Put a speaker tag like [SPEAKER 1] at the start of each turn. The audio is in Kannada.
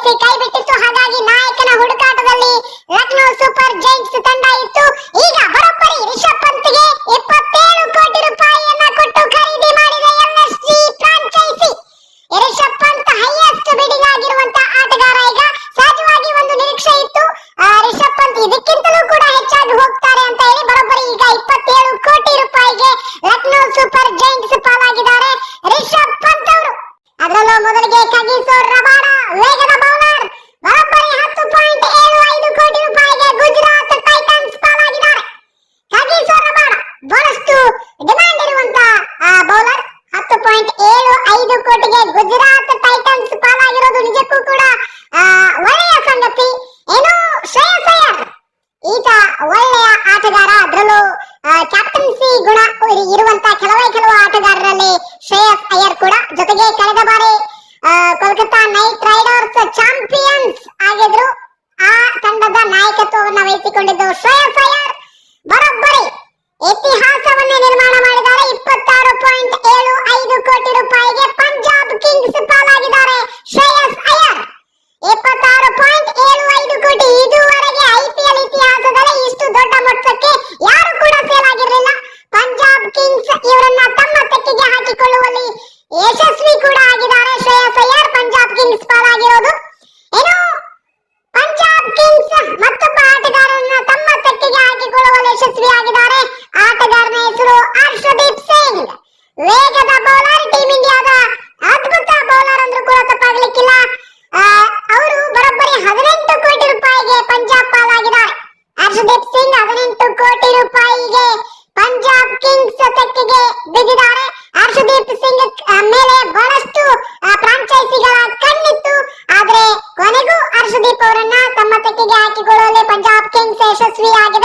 [SPEAKER 1] ಬಯಸಿ ಕೈಬಿಟ್ಟಿತ್ತು. ಹಾಗಾಗಿ ನಾಯಕನ ಹುಡುಕಾಟದಲ್ಲಿ ಲಕ್ನೋ ಸೂಪರ್ ಜೈಂಟ್ಸ್ ತಂಡ ಇತ್ತು. ಈಗ ಬರೋಬ್ಬರಿ ರಿಷಬ್ ಪಂತ್ಗೆ 27 ಕೋಟಿ ರೂಪಾಯಿಯನ್ನ ಕೊಟ್ಟು ಖರೀದಿ ಮಾಡಿದ LSG franchise. Rishabh Pant highest bidding ಆಗಿರುವಂತ ಆಟಗಾರ. ಈಗ ಸಹಜವಾಗಿ ಒಂದು ನಿರೀಕ್ಷೆ ಇತ್ತು ರಿಷಬ್ ಪಂತ್ ಇದಕ್ಕಿಂತಲೂ ಕೂಡ ಹೆಚ್ಚಾಗಿ ಹೋಗ್ತಾರೆ ಅಂತ ಹೇಳಿ. ಬರೋಬ್ಬರಿ ಈಗ 27 ಕೋಟಿ ರೂಪಾಯಿಗೆ ಲಕ್ನೋ ಸೂಪರ್ ಜೈಂಟ್ಸ್ ಪಾಲಾಗಿದ್ದಾರೆ ರಿಷಬ್ ಪಂತ್ ಅವರು. ಅದರಲ್ಲೂ ಮೊದಲಿಗೆ ಕಗಿಸೋ ರಬಾಡ ವೇಗದ ಬೌಲರ್ ಬರೋಬ್ಬರಿ 10.75 ಕೋಟಿ ರೂಪಾಯಿಗೆ ಗುಜರಾತ್ ಟೈಟನ್ಸ್ ಪಾಲಾಗಿದ್ದಾರೆ. ಕಗಿಸೋ ರಬಾಡ ಬಹಳಷ್ಟು ಡಿಮ್ಯಾಂಡ್ ಇರುವಂತ ಬೌಲರ್. 10.75 ಕೋಟಿಗೆ ಗುಜರಾತ್ ಟೈಟನ್ಸ್ ಪಾಲಾಗಿರೋದು ನಿಜಕ್ಕೂ ಕೂಡ ಒಳ್ಳೆಯ ಸಂಗತಿ. ಏನು ಶ್ರೇಯಸ್ ಅಯ್ಯರ್ ಈತ ಒಳ್ಳೆಯ ಆಟಗಾರ. ಅದರಲ್ಲೂ ಕ್ಯಾಪ್ಟನ್ಸಿ ಗುಣ ಇರುವಂತ ಕೆಲವು ಆಟಗಾರರಲ್ಲಿ ಶ್ರೇಯಸ್ ಅಯ್ಯರ್ ಕೂಡ. ಜೊತೆಗೆ ಕಳೆದ ಬಾರಿ ಕೋಲ್ಕತ್ತಾ ನೈಟ್ ರೈಡರ್ಸ್ ಚಾಂಪಿಯನ್ಸ್ ಆಗಿದ್ರು. ಆ ತಂಡದ ನಾಯಕತ್ವವನ್ನು ವಹಿಸಿಕೊಂಡಿದ್ದು ಶ್ರೇಯಸ್ ಅಯ್ಯರ್. ಬರೋಬ್ಬರಿ ಇತಿಹಾಸವನ್ನೇ ನಿರ್ಮಾಣ ಮಾಡಿದ್ದಾರೆ. 26.75 ಕೋಟಿ ರೂಪಾಯಿಗೆ ಪಂಜಾಬ್ ಕಿಂಗ್ಸ್ ಪಾಲಾಗಿದ್ದಾರೆ ಶ್ರೇಯಸ್ ಅಯ್ಯರ್. 26.75 ಕೋಟಿ. ಇದುವರೆಗೆ ಐಪಿಎಲ್ ಇತಿಹಾಸದಲ್ಲಿ ಇಷ್ಟು ದೊಡ್ಡ ಮೊತ್ತಕ್ಕೆ ಯಾರು ಕೂಡ ಸೇಲ್ ಆಗಿರಲಿಲ್ಲ. ಪಂಜಾಬ್ ಕಿಂಗ್ಸ್ ಇವರನ್ನ ತಮ್ಮ ತೆಕ್ಕೆಗೆ ಹಾಕಿಕೊಳ್ಳುವಲ್ಲಿ ಯಶಸ್ವಿ ಕೂಡ ಆಗಿದ್ದಾರೆ ಶ್ರೇಯಸ್ ಅಯ್ಯರ್. ಪಂಜಾಬ್ ಕಿಂಗ್ಸ್ ಪಾಲಾಗಿರೋದು ಏನು, ಪಂಜಾಬ್ ಕಿಂಗ್ಸ್ ಮತ್ತೊಬ್ಬ ಆಟಗಾರರನ್ನ ತಮ್ಮ ತೆಕ್ಕೆಗೆ ಹಾಕಿಕೊಳ್ಳುವಲ್ಲಿ ಯಶಸ್ವಿಯಾಗಿದ್ದಾರೆ. ಆಟಗಾರನ ಹೆಸರು ಹರ್ಷದೀಪ್ ಸಿಂಗ್. ವೇಗದ ಬೌಲರ್, ಟೀಮ್ ಇಂಡಿಯಾದ ಅದ್ಭುತ ಬೌಲರ್ ಅಂದ್ರೂ ಕೂಡ ತಪ್ಪಾಗಲಿಕ್ಕಿಲ್ಲ. ಅವರು ಬರೋಬ್ಬರಿ 18 ಕೋಟಿ ರೂಪಾಯಿಗೆ ಪಂಜಾಬ್ ಪಾಲಾಗಿದ್ದಾರೆ. ಹರ್ಷದೀಪ್ ಸಿಂಗ್ 18 ಕೋಟಿ ರೂಪಾಯಿಗೆ ಪಂಜಾಬ್ ಕಿಂಗ್ಸ್ ತೆಕ್ಕೆಗೆ ಬಿದ್ದಿದ್ದಾರೆ. ಹರ್ಷದೀಪ್ ಸಿಂಗ್ ಮೇಲೆ ಬಹಳಷ್ಟು ಫ್ರಾಂಚೈಸಿಗಳ ಕಣ್ಣಿತ್ತು. ಆದ್ರೆ ಕೊನೆಗೂ ಹರ್ಷದೀಪ್ ಅವರನ್ನ ತಮ್ಮ ತೆಕ್ಕೆಗೆ ಹಾಕಿಕೊಳ್ಳುವಲ್ಲಿ ಪಂಜಾಬ್ ಕಿಂಗ್ಸ್ ಯಶಸ್ವಿಯಾಗಿದೆ.